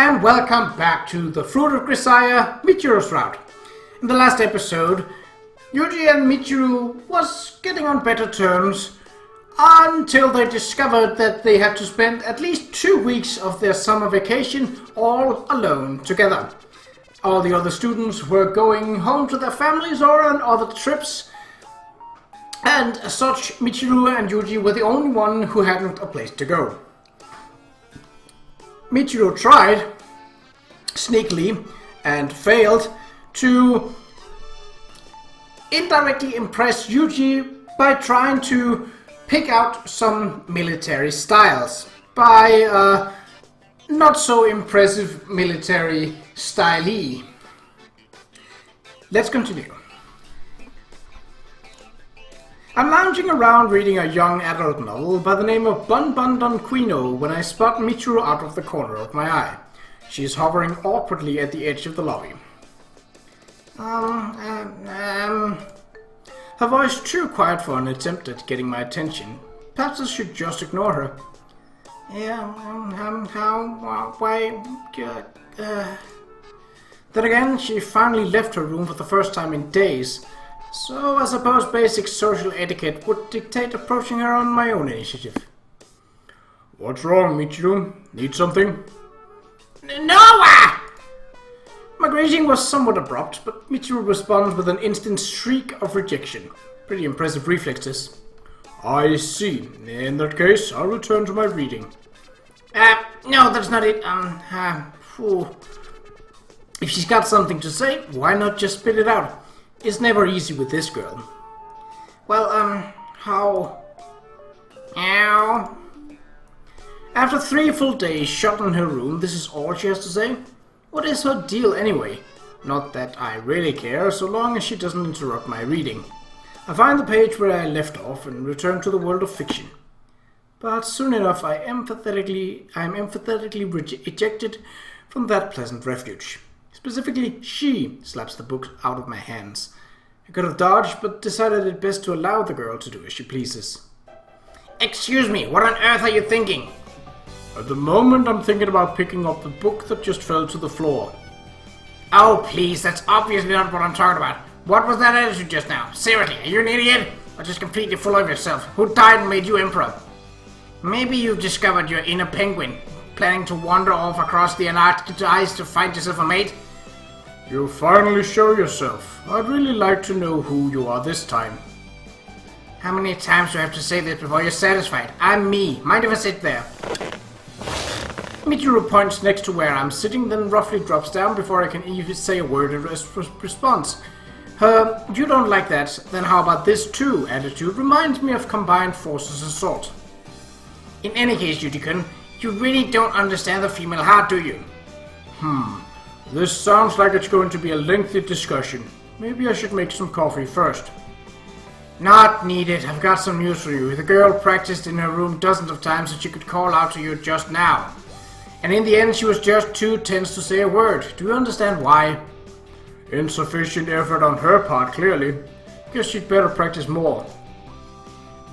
and welcome back to the Fruit of Grisaia, Michiru's route. In the last episode, Yuuji and Michiru was getting on better terms until they discovered that they had to spend at least 2 weeks of their summer vacation all alone together. All the other students were going home to their families or on other trips, and as such, Michiru and Yuuji were the only one who hadn't a place to go. Michiru tried, sneakily, and failed to indirectly impress Yuuji by trying to pick out some military styles by not so impressive military stylee. Let's continue. I'm lounging around reading a young adult novel by the name of Bun Bun Donquino when I spot Michiru out of the corner of my eye. She is hovering awkwardly at the edge of the lobby. Her voice too quiet for an attempt at getting my attention. Perhaps I should just ignore her. Then again, she finally left her room for the first time in days. So I suppose basic social etiquette would dictate approaching her on my own initiative. What's wrong, Michiru? Need something? No! My greeting was somewhat abrupt, but Michiru responds with an instant shriek of rejection. Pretty impressive reflexes. I see. In that case, I'll return to my reading. No, that's not it. If she's got something to say, why not just spit it out? It's never easy with this girl. Well, how? Ow. After 3 full days shut in her room, this is all she has to say? What is her deal anyway? Not that I really care, so long as she doesn't interrupt my reading. I find the page where I left off and return to the world of fiction. But soon enough I am emphatically ejected from that pleasant refuge. Specifically, she slaps the book out of my hands. I could have dodged, but decided it best to allow the girl to do as she pleases. Excuse me, what on earth are you thinking? At the moment, I'm thinking about picking up the book that just fell to the floor. Oh, please, that's obviously not what I'm talking about. What was that attitude just now? Seriously, are you an idiot? Or just completely full of yourself? Who died and made you emperor? Maybe you've discovered your inner penguin, planning to wander off across the Antarctic ice to find yourself a mate? You finally show yourself. I'd really like to know who you are this time. How many times do I have to say this before you're satisfied? I'm me. Mind if I sit there? Michiru points next to where I'm sitting, then roughly drops down before I can even say a word in response. Her "you don't like that, then how about this too" attitude reminds me of Combined Forces Assault. In any case, Yuuji-kun, you really don't understand the female heart, do you? This sounds like it's going to be a lengthy discussion. Maybe I should make some coffee first. Not needed. I've got some news for you. The girl practiced in her room dozens of times so she could call out to you just now. And in the end, she was just too tense to say a word. Do you understand why? Insufficient effort on her part, clearly. Guess she'd better practice more.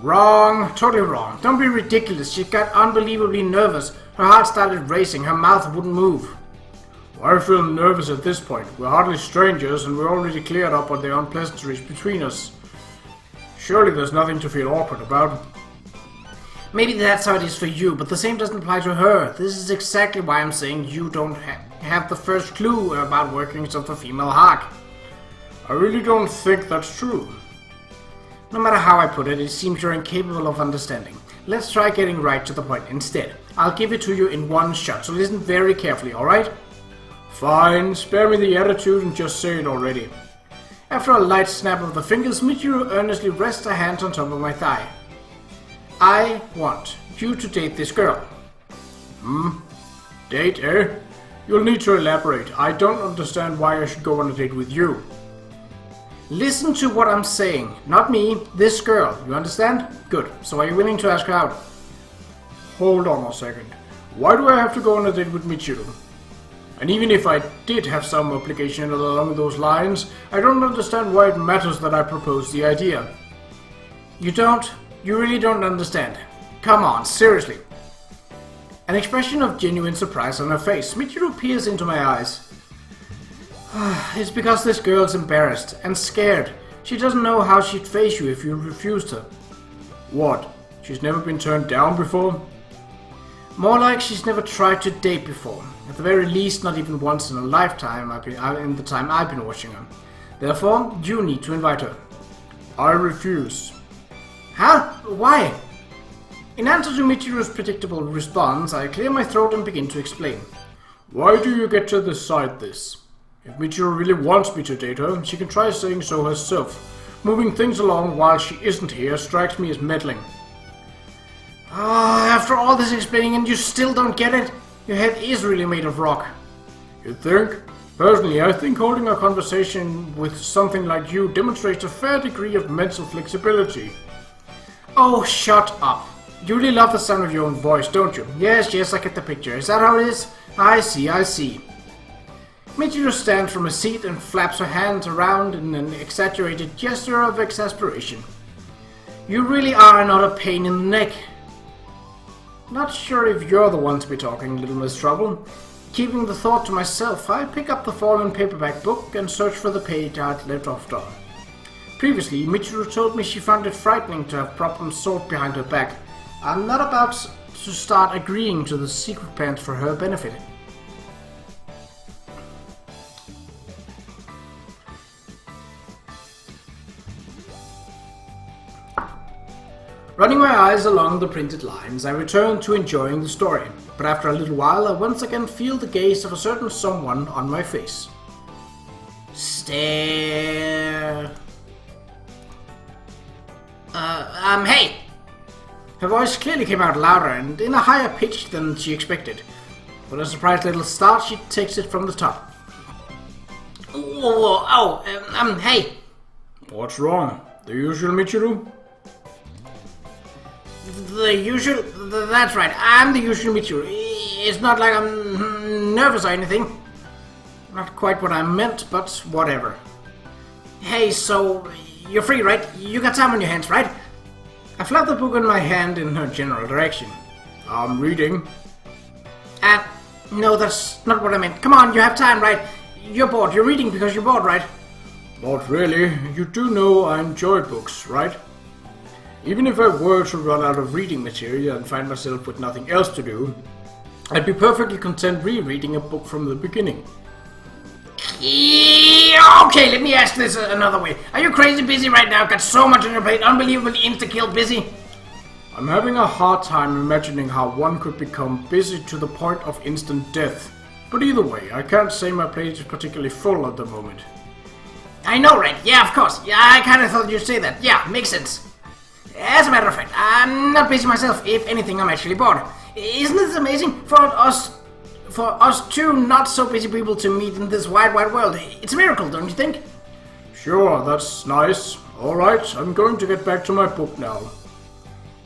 Wrong. Totally wrong. Don't be ridiculous. She got unbelievably nervous. Her heart started racing. Her mouth wouldn't move. I feel nervous at this point. We're hardly strangers and we're already cleared up on the unpleasantries between us. Surely there's nothing to feel awkward about. Maybe that's how it is for you, but the same doesn't apply to her. This is exactly why I'm saying you don't have the first clue about workings of the female heart. I really don't think that's true. No matter how I put it, it seems you're incapable of understanding. Let's try getting right to the point instead. I'll give it to you in one shot, so listen very carefully, alright? Fine, spare me the attitude and just say it already. After a light snap of the fingers, Michiru earnestly rests her hands on top of my thigh. I want you to date this girl. Date, eh? You'll need to elaborate. I don't understand why I should go on a date with you. Listen to what I'm saying. Not me, this girl. You understand? Good. So are you willing to ask her out? Hold on a second. Why do I have to go on a date with Michiru? And even if I did have some obligation along those lines, I don't understand why it matters that I propose the idea. You don't? You really don't understand. Come on, seriously. An expression of genuine surprise on her face. Michiru peers into my eyes. It's because this girl's embarrassed and scared. She doesn't know how she'd face you if you refused her. What? She's never been turned down before? More like she's never tried to date before. At the very least, not even once in a lifetime in the time I've been watching her. Therefore, you need to invite her. I refuse. Huh? Why? In answer to Michiru's predictable response, I clear my throat and begin to explain. Why do you get to decide this? If Michiru really wants me to date her, she can try saying so herself. Moving things along while she isn't here strikes me as meddling. After all this explaining and you still don't get it? Your head is really made of rock. You think? Personally, I think holding a conversation with something like you demonstrates a fair degree of mental flexibility. Oh, shut up. You really love the sound of your own voice, don't you? Yes, I get the picture. Is that how it is? I see. Michiru stands from her seat and flaps her hands around in an exaggerated gesture of exasperation. You really are not a pain in the neck. Not sure if you're the one to be talking, Little Miss Trouble. Keeping the thought to myself, I pick up the fallen paperback book and search for the page I'd left off on. Previously, Michiru told me she found it frightening to have problems solved behind her back. I'm not about to start agreeing to the secret plans for her benefit. Running my eyes along the printed lines, I return to enjoying the story, but after a little while I once again feel the gaze of a certain someone on my face. Stare. Hey! Her voice clearly came out louder and in a higher pitch than she expected. With a surprised little start, she takes it from the top. Hey! What's wrong? The usual Michiru? The usual? That's right, I'm the usual Michiru. It's not like I'm nervous or anything. Not quite what I meant, but whatever. Hey, so you're free, right? You got time on your hands, right? I flap the book in my hand in her general direction. I'm reading. No, that's not what I meant. Come on, you have time, right? You're bored. You're reading because you're bored, right? Not really. You do know I enjoy books, right? Even if I were to run out of reading material and find myself with nothing else to do, I'd be perfectly content rereading a book from the beginning. Okay, let me ask this another way. Are you crazy busy right now? Got so much on your plate, unbelievably insta-kill busy? I'm having a hard time imagining how one could become busy to the point of instant death. But either way, I can't say my plate is particularly full at the moment. I know, right? Yeah, of course. Yeah, I kind of thought you'd say that. Yeah, makes sense. As a matter of fact, I'm not busy myself. If anything, I'm actually bored. Isn't this amazing? For us two not so busy people to meet in this wide world. It's a miracle, don't you think? Sure, that's nice. Alright, I'm going to get back to my book now.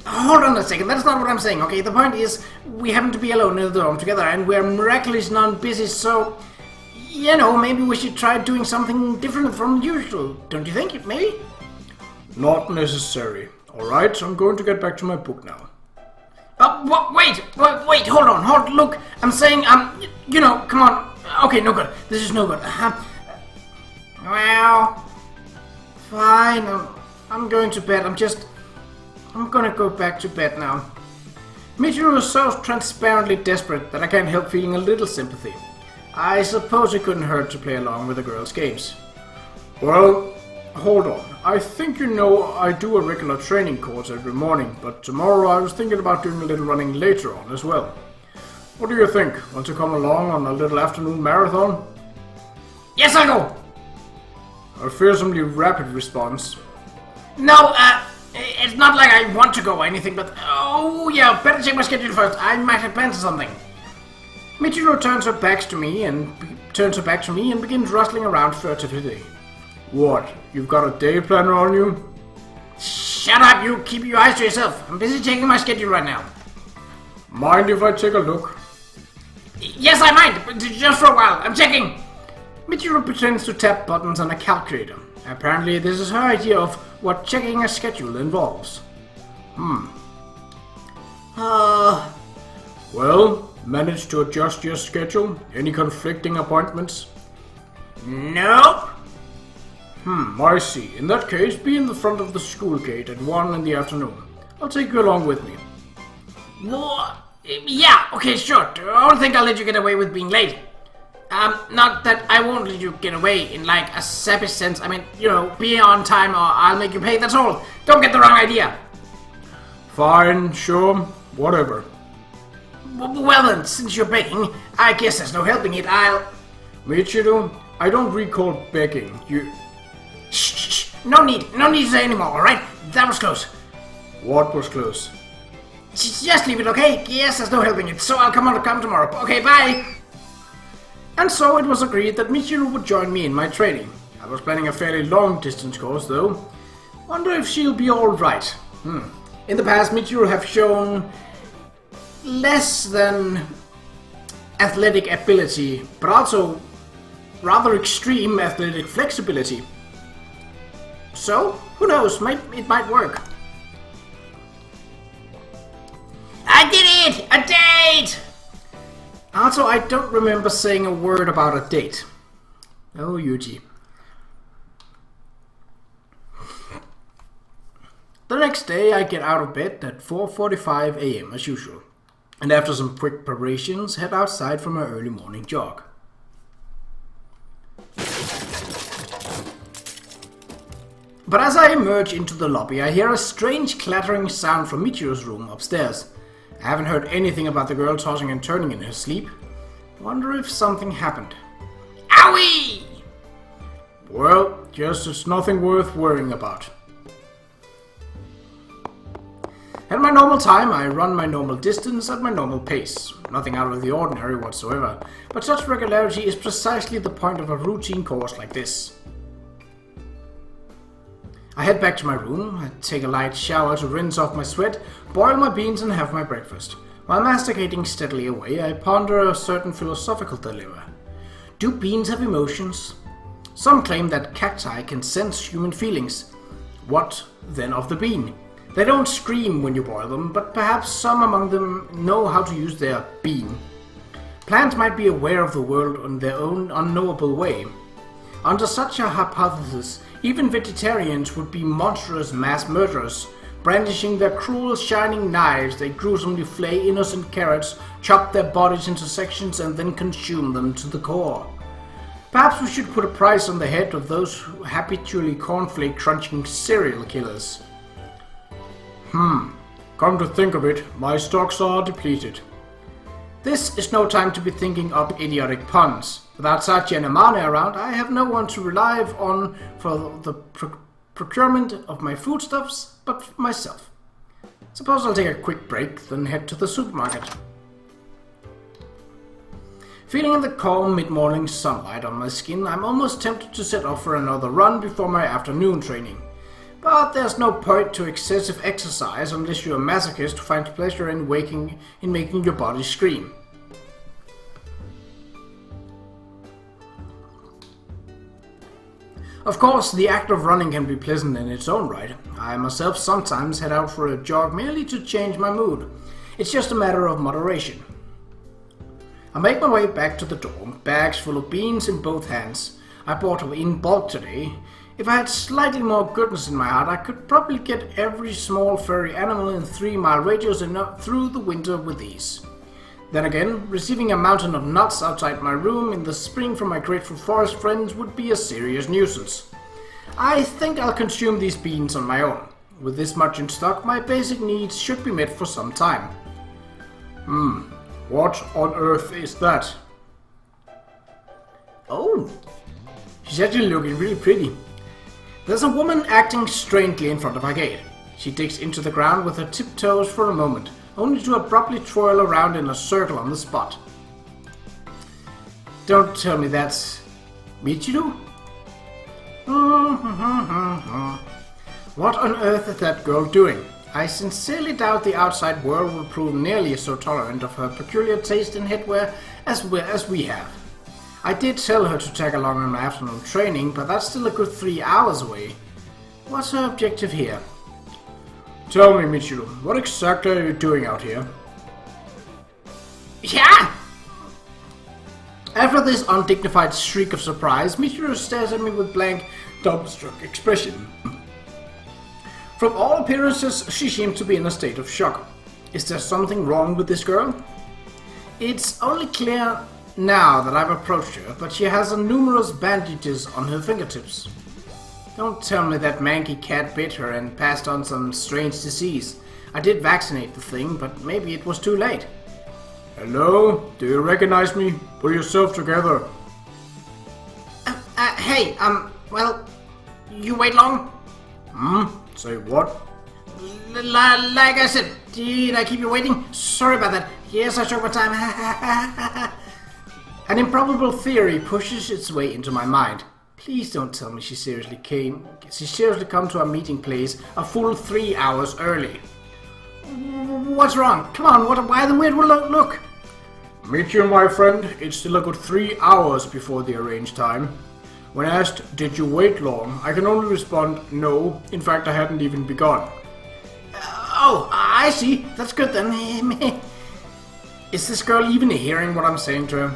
Hold on a second, that's not what I'm saying, okay? The point is, we happen to be alone in the dorm together and we're miraculously non-busy, so... You know, maybe we should try doing something different from usual, don't you think? Maybe? Not necessary. Alright, I'm going to get back to my book now. Wait, hold on, look, I'm saying, you know, come on. Okay, no good, this is no good. Well, fine, I'm going to bed, I'm gonna go back to bed now. Michiru is so transparently desperate that I can't help feeling a little sympathy. I suppose it couldn't hurt to play along with the girls' games. Well, hold on. I think you know I do a regular training course every morning, but tomorrow I was thinking about doing a little running later on as well. What do you think? Want to come along on a little afternoon marathon? Yes, I'll go! A fearsomely rapid response. No, it's not like I want to go or anything, but oh yeah, better check my schedule first. I might have planned something. Michiru turns her back to me and begins rustling around furtively. What? You've got a day planner on you? Shut up, you! Keep your eyes to yourself. I'm busy checking my schedule right now. Mind if I take a look? Yes, I mind, but just for a while. I'm checking. Michiru pretends to tap buttons on a calculator. Apparently, this is her idea of what checking a schedule involves. Well, managed to adjust your schedule? Any conflicting appointments? Nope. I see. In that case, be in the front of the school gate at 1 in the afternoon. I'll take you along with me. What? Yeah, okay, sure. I don't think I'll let you get away with being late. Not that I won't let you get away in like a sappy sense. I mean, you know, be on time or I'll make you pay, that's all. Don't get the wrong idea. Fine, sure, whatever. Well then, since you're begging, I guess there's no helping it. Michiru, I don't recall begging. You... Shh. No need to say anymore, alright? That was close. What was close? Just leave it, okay? Yes, there's no helping it, so I'll come tomorrow. Okay, bye! And so it was agreed that Michiru would join me in my training. I was planning a fairly long distance course though. Wonder if she'll be alright. In the past, Michiru have shown less than athletic ability, but also rather extreme athletic flexibility. So, who knows, it might work. I did it! A date! Also, I don't remember saying a word about a date. Oh, Yuuji. The next day, I get out of bed at 4:45 AM as usual, and after some quick preparations, head outside for my early morning jog. But as I emerge into the lobby, I hear a strange clattering sound from Michiru's room upstairs. I haven't heard anything about the girl tossing and turning in her sleep. Wonder if something happened. Owie! Well, just it's nothing worth worrying about. At my normal time, I run my normal distance at my normal pace. Nothing out of the ordinary whatsoever, but such regularity is precisely the point of a routine course like this. I head back to my room, I take a light shower to rinse off my sweat, boil my beans and have my breakfast. While masticating steadily away, I ponder a certain philosophical dilemma. Do beans have emotions? Some claim that cacti can sense human feelings. What, then, of the bean? They don't scream when you boil them, but perhaps some among them know how to use their bean. Plants might be aware of the world in their own unknowable way. Under such a hypothesis, even vegetarians would be monstrous mass murderers, brandishing their cruel shining knives. They gruesomely flay innocent carrots, chop their bodies into sections and then consume them to the core. Perhaps we should put a price on the head of those habitually cornflake crunching serial killers. Come to think of it, my stocks are depleted. This is no time to be thinking up idiotic puns. Without Satya and Amane around, I have no one to rely on for the procurement of my foodstuffs but myself. Suppose I'll take a quick break, then head to the supermarket. Feeling the calm mid-morning sunlight on my skin, I'm almost tempted to set off for another run before my afternoon training. But there's no point to excessive exercise unless you're a masochist who finds pleasure in making your body scream. Of course, the act of running can be pleasant in its own right. I myself sometimes head out for a jog merely to change my mood. It's just a matter of moderation. I make my way back to the dorm, bags full of beans in both hands. I bought them in bulk today. If I had slightly more goodness in my heart, I could probably get every small furry animal in 3-mile radius through the winter with ease. Then again, receiving a mountain of nuts outside my room in the spring from my grateful forest friends would be a serious nuisance. I think I'll consume these beans on my own. With this much in stock, my basic needs should be met for some time. What on earth is that? Oh, she's actually looking really pretty. There's a woman acting strangely in front of our gate. She digs into the ground with her tiptoes for a moment, only to abruptly twirl around in a circle on the spot. Don't tell me that's Michiru? What on earth is that girl doing? I sincerely doubt the outside world will prove nearly so tolerant of her peculiar taste in headwear as we have. I did tell her to tag along on my afternoon training, but that's still a good 3 hours away. What's her objective here? Tell me, Michiru, what exactly are you doing out here? Yeah! After this undignified shriek of surprise, Michiru stares at me with blank, dumbstruck expression. From all appearances, she seems to be in a state of shock. Is there something wrong with this girl? It's only clear now that I've approached her, but she has numerous bandages on her fingertips. Don't tell me that manky cat bit her and passed on some strange disease. I did vaccinate the thing, but maybe it was too late. Hello? Do you recognize me? Pull yourself together. Hey, well, you wait long? Say what? Like I said, did I keep you waiting? Sorry about that. Yes, I took my time. An improbable theory pushes its way into my mind. Please don't tell me she seriously come to our meeting place a full 3 hours early. What's wrong? Come on, why the weird look? Meet you, my friend. It's still a good 3 hours before the arranged time. When asked, did you wait long, I can only respond, no. In fact, I hadn't even begun. Oh, I see. That's good then. Is this girl even hearing what I'm saying to her?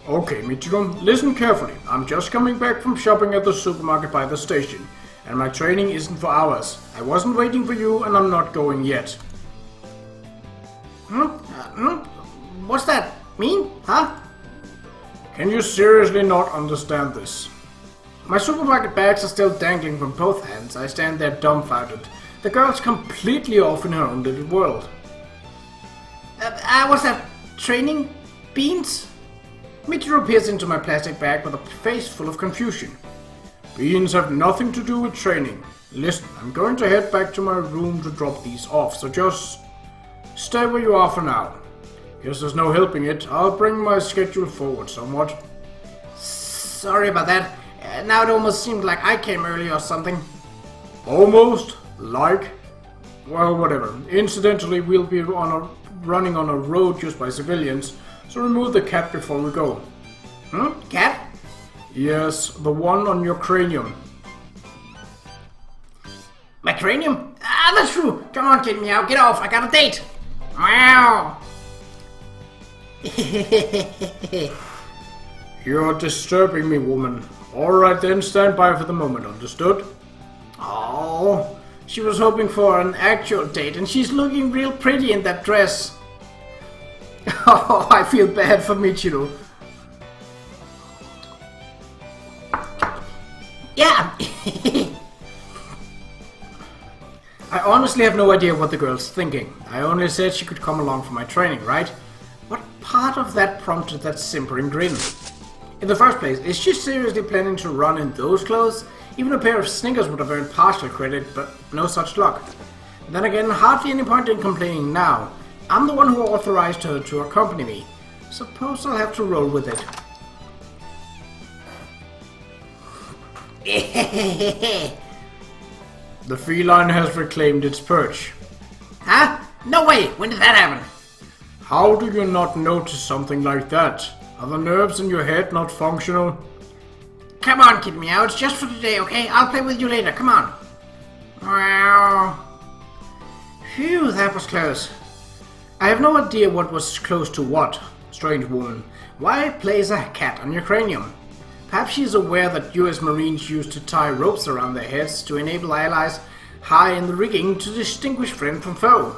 Okay, Michiru, listen carefully. I'm just coming back from shopping at the supermarket by the station, and my training isn't for hours. I wasn't waiting for you, and I'm not going yet. What's that mean, huh? Can you seriously not understand this? My supermarket bags are still dangling from both hands. I stand there dumbfounded. The girl's completely off in her own little world. What's that? Training? Beans? Michiru peers into my plastic bag with a face full of confusion. Beans have nothing to do with training. Listen, I'm going to head back to my room to drop these off, so just stay where you are for now. Guess there's no helping it. I'll bring my schedule forward somewhat. Sorry about that. Now it almost seemed like I came early or something. Almost? Like? Well, whatever. Incidentally, we'll be running on a road used by civilians, so remove the cat before we go. Cat? Yes, the one on your cranium. My cranium? That's true. Come on, kid meow. Get off. I got a date. Meow. You're disturbing me, woman. Alright then, stand by for the moment, understood? Oh, she was hoping for an actual date, and she's looking real pretty in that dress. Oh, I feel bad for Michiru. Yeah. I honestly have no idea what the girl's thinking. I only said she could come along for my training, right? What part of that prompted that simpering grin? In the first place, is she seriously planning to run in those clothes? Even a pair of sneakers would have earned partial credit, but no such luck. Then again, hardly any point in complaining now. I'm the one who authorized her to accompany me. Suppose I'll have to roll with it. The feline has reclaimed its perch. Huh? No way! When did that happen? How do you not notice something like that? Are the nerves in your head not functional? Come on, kid meow. It's just for today, okay? I'll play with you later. Come on. Meow. Phew, that was close. I have no idea what was close to what, strange woman. Why plays a cat on your cranium? Perhaps she is aware that US Marines used to tie ropes around their heads to enable allies high in the rigging to distinguish friend from foe.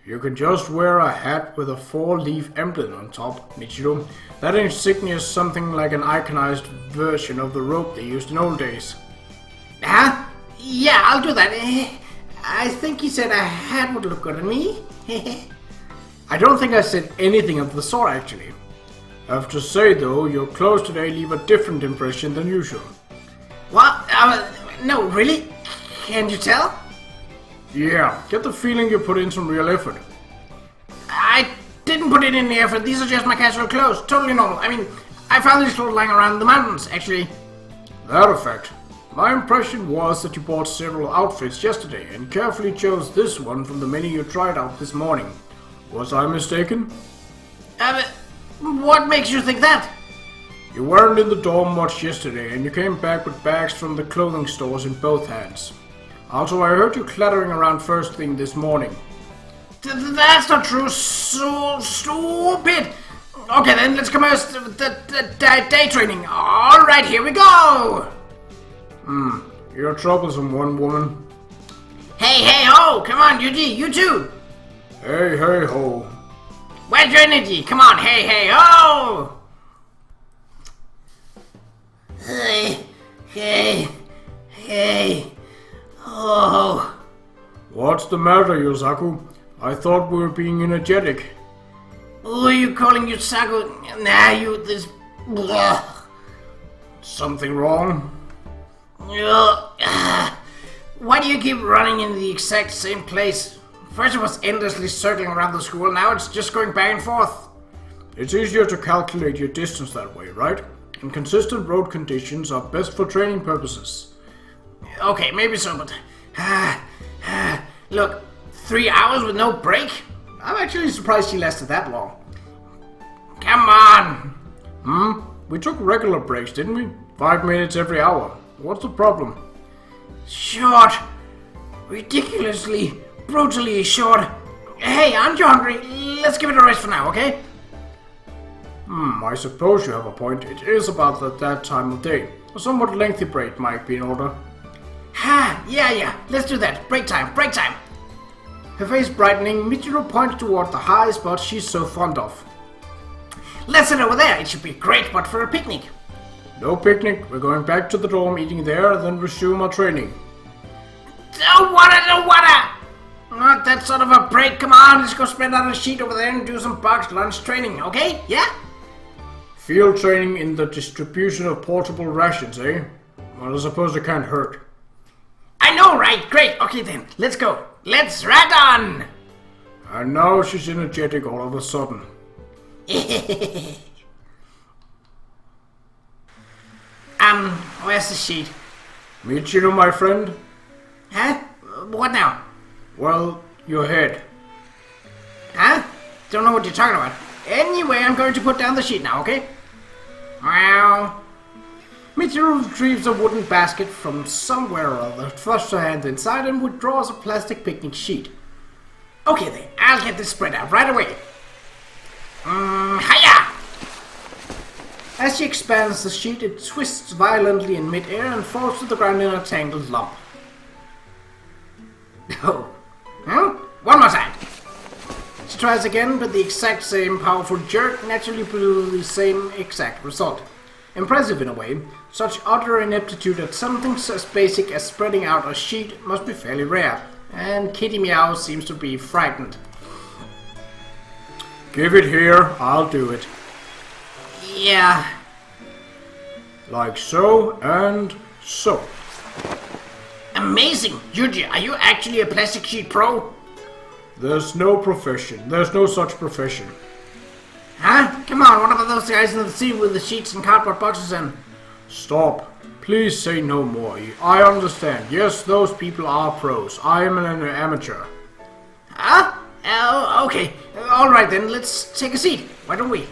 You can just wear a hat with a 4-leaf emblem on top, Michiru. That insignia is something like an iconized version of the rope they used in old days. Huh? Yeah, I'll do that. I think he said a hat would look good on me. I don't think I said anything of the sort, actually. I have to say, though, your clothes today leave a different impression than usual. What? No, really? Can't you tell? Yeah, get the feeling you put in some real effort. I didn't put it in the effort. These are just my casual clothes. Totally normal. I mean, I found these clothes lying around in the mountains, actually. That a fact. My impression was that you bought several outfits yesterday and carefully chose this one from the many you tried out this morning. Was I mistaken? What makes you think that? You weren't in the dorm much yesterday and you came back with bags from the clothing stores in both hands. Also, I heard you clattering around first thing this morning. That's not true. So stupid. Okay, then let's commence the day training. All right, here we go. You're troublesome one, woman. Hey, ho! Come on, Yuuji, you too. Hey, ho. Where's your energy? Come on, hey, ho! Hey, oh. What's the matter, Yosaku? I thought we were being energetic. Who are you calling Yusaku? Nah, you, this... Ugh. Something wrong? Why do you keep running in the exact same place? First it was endlessly circling around the school, now it's just going back and forth. It's easier to calculate your distance that way, right? And consistent road conditions are best for training purposes. Okay, maybe so, but... Look, 3 hours with no break? I'm actually surprised he lasted that long. Come on! We took regular breaks, didn't we? 5 minutes every hour. What's the problem? Short. Ridiculously, brutally short. Hey, aren't you hungry? Let's give it a rest for now, okay? I suppose you have a point. It is about that time of day. A somewhat lengthy break might be in order. Yeah. Let's do that. Break time. Her face brightening, Michiru points toward the high spot she's so fond of. Let's sit over there. It should be a great spot for a picnic. No picnic. We're going back to the dorm, eating there, then resume our training. No water! Not that sort of a break. Come on, let's go spread out a sheet over there and do some boxed lunch training, okay? Yeah? Field training in the distribution of portable rations, eh? Well, I suppose it can't hurt. I know, right? Great. Okay then, let's go. Let's rat on! And now she's energetic all of a sudden. Where's the sheet? Michiru, my friend? Huh? What now? Well, your head. Huh? Don't know what you're talking about. Anyway, I'm going to put down the sheet now, okay? Wow. Michiru retrieves a wooden basket from somewhere or other, thrusts her hand inside and withdraws a plastic picnic sheet. Okay then, I'll get this spread out right away. Hiya! As she expands the sheet, it twists violently in mid-air and falls to the ground in a tangled lump. Oh. One more time. She tries again, but the exact same powerful jerk naturally produced the same exact result. Impressive in a way, such utter ineptitude at something as basic as spreading out a sheet must be fairly rare, and Kitty Meow seems to be frightened. Give it here, I'll do it. Yeah. Like so, and so. Amazing! Yuuji, are you actually a plastic sheet pro? There's no profession. There's no such profession. Huh? Come on, what about those guys in the sea with the sheets and cardboard boxes and... Stop. Please say no more. I understand. Yes, those people are pros. I am an amateur. Huh? Oh, okay. Alright then, let's take a seat. Why don't we?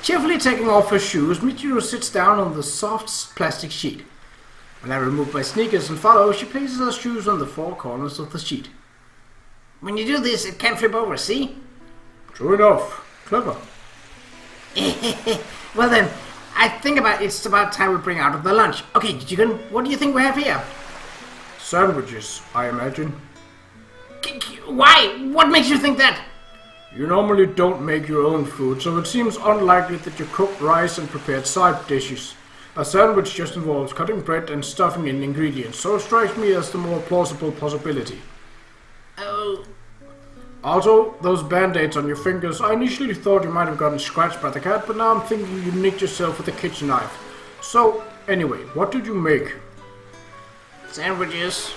Cheerfully taking off her shoes, Michiru sits down on the soft plastic sheet. When I remove my sneakers and follow, she places her shoes on the four corners of the sheet. When you do this, it can't flip over, see? True enough. Clever. Well then, I think it's about time we bring out the lunch. Okay, Chicken, what do you think we have here? Sandwiches, I imagine. Why? What makes you think that? You normally don't make your own food, so it seems unlikely that you cook rice and prepared side dishes. A sandwich just involves cutting bread and stuffing in ingredients, so it strikes me as the more plausible possibility. Oh. Also, those band-aids on your fingers, I initially thought you might have gotten scratched by the cat, but now I'm thinking you nicked yourself with a kitchen knife. So, anyway, what did you make? Sandwiches.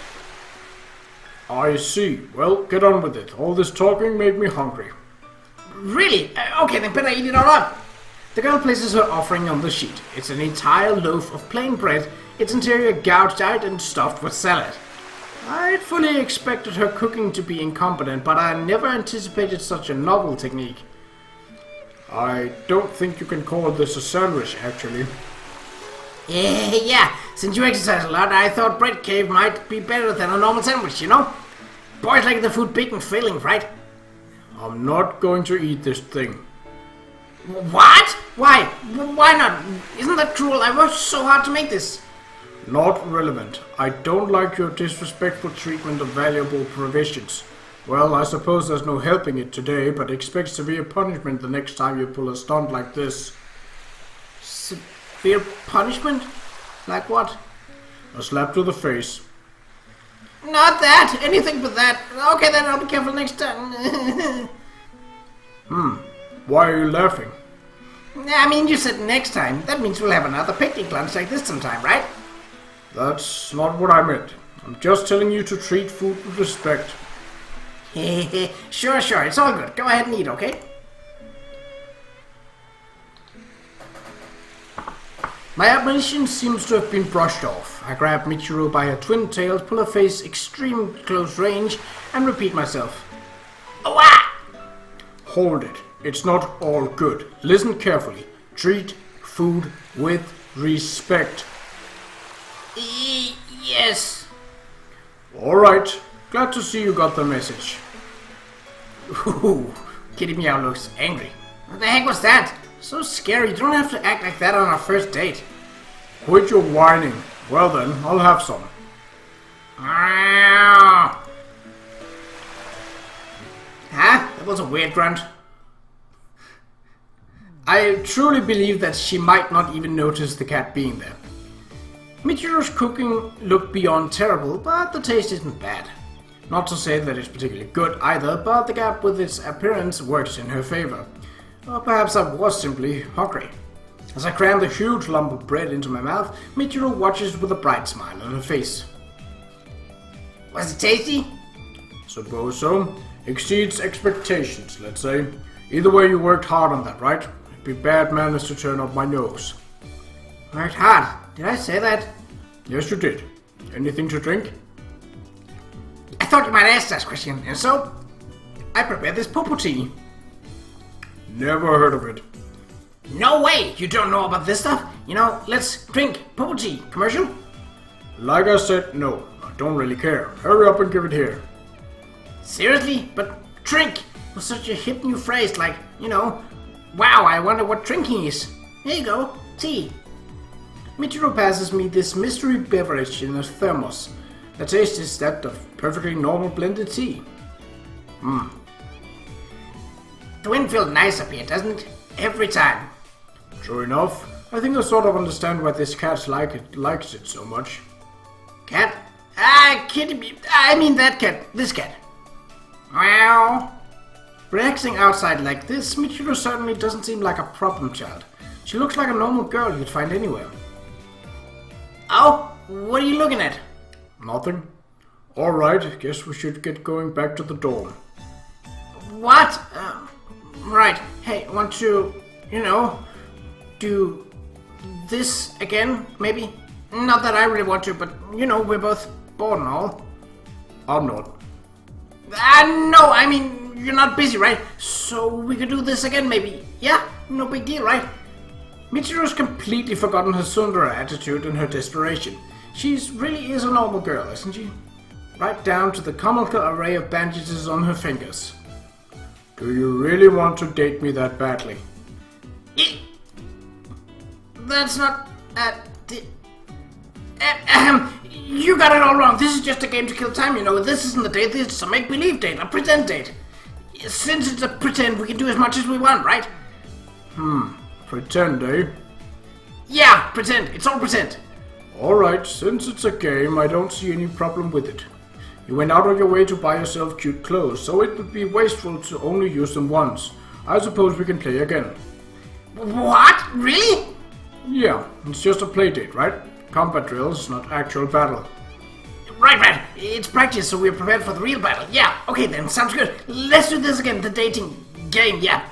I see. Well, get on with it. All this talking made me hungry. Really? Okay, then better eat it all up. The girl places her offering on the sheet. It's an entire loaf of plain bread, its interior gouged out and stuffed with salad. I'd fully expected her cooking to be incompetent, but I never anticipated such a novel technique. I don't think you can call this a sandwich, actually. Yeah, since you exercise a lot, I thought bread cave might be better than a normal sandwich, you know? Boys like the food big and filling, right? I'm not going to eat this thing. What? Why? Why not? Isn't that cruel? I worked so hard to make this. Not relevant. I don't like your disrespectful treatment of valuable provisions. Well, I suppose there's no helping it today, but expect severe punishment the next time you pull a stunt like this. Severe punishment? Like what? A slap to the face. Not that! Anything but that. Okay then, I'll be careful next time. Why are you laughing? I mean, you said next time. That means we'll have another picnic lunch like this sometime, right? That's not what I meant. I'm just telling you to treat food with respect. Sure, it's all good. Go ahead and eat, okay? My admonition seems to have been brushed off. I grab Michiru by her twin tails, pull her face extreme close range, and repeat myself. Ah! Hold it. It's not all good. Listen carefully. Treat food with respect. Yes. Alright. Glad to see you got the message. Ooh, Kitty Meow looks angry. What the heck was that? So scary. You don't have to act like that on our first date. Quit your whining. Well then, I'll have some. Huh? That was a weird grunt. I truly believe that she might not even notice the cat being there. Michiru's cooking looked beyond terrible, but the taste isn't bad. Not to say that it's particularly good either, but the gap with its appearance works in her favor. Or perhaps I was simply hungry. As I cram the huge lump of bread into my mouth, Michiru watches with a bright smile on her face. Was it tasty? Suppose so. Exceeds expectations, let's say. Either way, you worked hard on that, right? It'd be bad manners to turn up my nose. Worked hard? Did I say that? Yes, you did. Anything to drink? I thought you might ask that question, and so I prepared this popo tea. Never heard of it. No way! You don't know about this stuff? You know, let's drink popo tea. Commercial? Like I said, no. I don't really care. Hurry up and give it here. Seriously? But drink was such a hip new phrase, like, you know, wow, I wonder what drinking is. Here you go, tea. Michiru passes me this mystery beverage in a thermos. The taste is that of perfectly normal blended tea. The wind feels nice up here, doesn't it? Every time. True enough. I think I sort of understand why this cat likes it so much. Cat? Kitty. I mean that cat. This cat. Meow. Relaxing outside like this, Michiru certainly doesn't seem like a problem child. She looks like a normal girl you'd find anywhere. Oh, what are you looking at? Nothing. Alright, guess we should get going back to the dorm. What? Right. Hey, want to, you know, do this again, maybe? Not that I really want to, but, you know, we're both bored and all. I'm not. No, I mean, you're not busy, right? So we could do this again, maybe. Yeah? No big deal, right? Michiru's completely forgotten her Sundara attitude in her desperation. She really is a normal girl, isn't she? Right down to the comical array of bandages on her fingers. Do you really want to date me that badly? That's not... you got it all wrong. This is just a game to kill time, you know. This isn't a date, this is a make-believe date, a pretend date. Since it's a pretend, we can do as much as we want, right? Pretend, eh? Yeah, pretend. It's all pretend. Alright, since it's a game, I don't see any problem with it. You went out of your way to buy yourself cute clothes, so it would be wasteful to only use them once. I suppose we can play again. What? Really? Yeah, it's just a play date, right? Combat drills, not actual battle. Right. It's practice, so we're prepared for the real battle. Yeah, okay then, sounds good. Let's do this again, the dating game, yeah.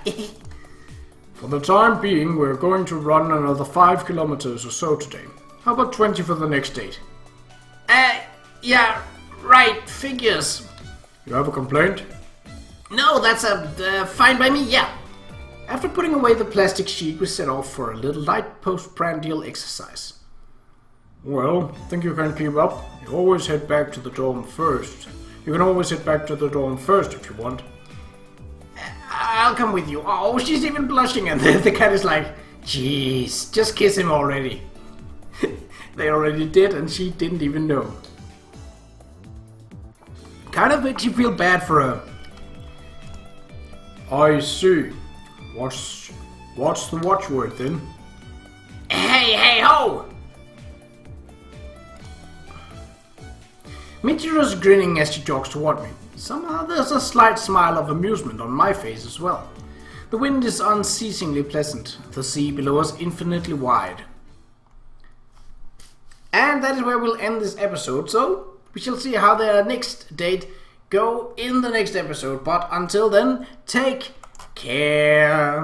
For the time being, we're going to run another 5 kilometers or so today. How about 20 for the next date? Yeah, right, figures. You have a complaint? No, that's fine by me, yeah. After putting away the plastic sheet, we set off for a little light postprandial exercise. Well, think you can keep up? You always head back to the dorm first. You can always head back to the dorm first if you want. I'll come with you. Oh, she's even blushing, and the cat is like, jeez, just kiss him already. They already did, and she didn't even know. Kind of makes you feel bad for her. I see. What's the watchword then? Hey ho! Michiru's grinning as she jogs toward me. Somehow there's a slight smile of amusement on my face as well. The wind is unceasingly pleasant, the sea below us infinitely wide. And that is where we'll end this episode, so we shall see how their next date go in the next episode. But until then, take care.